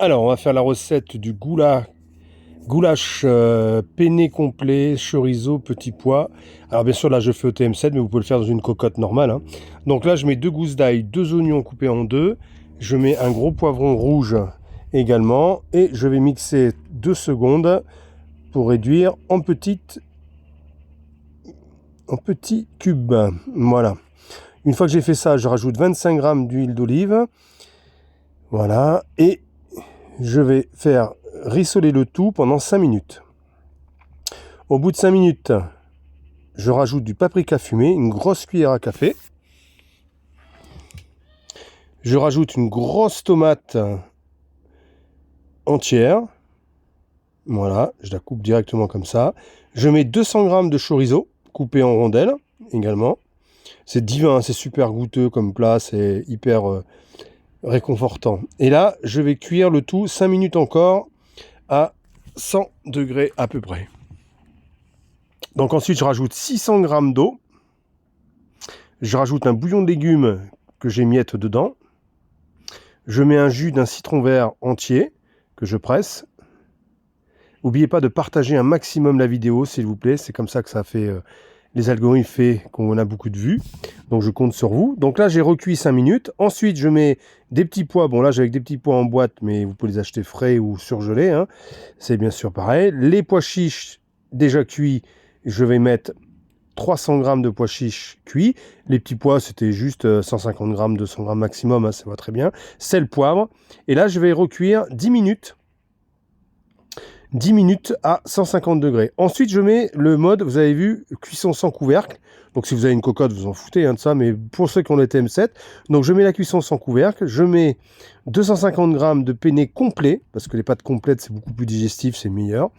Alors, on va faire la recette du goulash penne complet, chorizo, petits pois. Alors, bien sûr, là, je fais au TM7, mais vous pouvez le faire dans une cocotte normale, hein. Donc là, je mets 2 gousses d'ail, 2 oignons coupés en deux. Je mets un gros poivron rouge également. Et je vais mixer 2 secondes pour réduire en petits cubes. Voilà. Une fois que j'ai fait ça, je rajoute 25 g d'huile d'olive. Voilà. Et je vais faire rissoler le tout pendant 5 minutes. Au bout de 5 minutes, je rajoute du paprika fumé, une grosse cuillère à café. Je rajoute une grosse tomate entière. Voilà, je la coupe directement comme ça. Je mets 200 g de chorizo, coupé en rondelles également. C'est divin, c'est super goûteux comme plat, c'est hyper réconfortant. Et là, je vais cuire le tout 5 minutes encore à 100 degrés à peu près. Donc ensuite, je rajoute 600 g d'eau. Je rajoute un bouillon de légumes que j'émiette dedans. Je mets un jus d'un citron vert entier que je presse. N'oubliez pas de partager un maximum la vidéo, s'il vous plaît. C'est comme ça que ça fait... les algorithmes fait qu'on a beaucoup de vues. Donc je compte sur vous. Donc là, j'ai recuit 5 minutes. Ensuite, je mets des petits pois. Bon, là, j'ai avec des petits pois en boîte, mais vous pouvez les acheter frais ou surgelés, hein. C'est bien sûr pareil. Les pois chiches déjà cuits, je vais mettre 300 g de pois chiches cuits. Les petits pois, c'était juste 150 g, 200 g maximum, hein, ça va très bien. Sel, poivre. Et là, je vais recuire 10 minutes. 10 minutes à 150 degrés. Ensuite, je mets le mode, vous avez vu, cuisson sans couvercle. Donc, si vous avez une cocotte, vous en foutez, hein, de ça. Mais pour ceux qui ont les TM7, donc je mets la cuisson sans couvercle. Je mets 250 g de penne complet, parce que les pâtes complètes, c'est beaucoup plus digestif, c'est meilleur.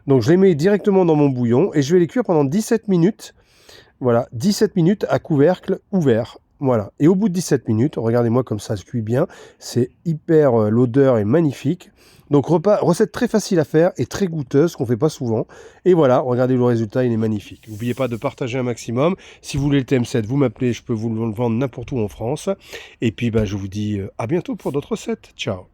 Donc, je les mets directement dans mon bouillon et je vais les cuire pendant 17 minutes. Voilà, 17 minutes à couvercle ouvert. Voilà. Et au bout de 17 minutes, regardez-moi comme ça se cuit bien. C'est hyper, l'odeur est magnifique. Donc recette très facile à faire et très goûteuse, qu'on ne fait pas souvent. Et voilà, regardez le résultat, il est magnifique. N'oubliez pas de partager un maximum. Si vous voulez le TM7, vous m'appelez, je peux vous le vendre n'importe où en France. Et puis je vous dis à bientôt pour d'autres recettes. Ciao.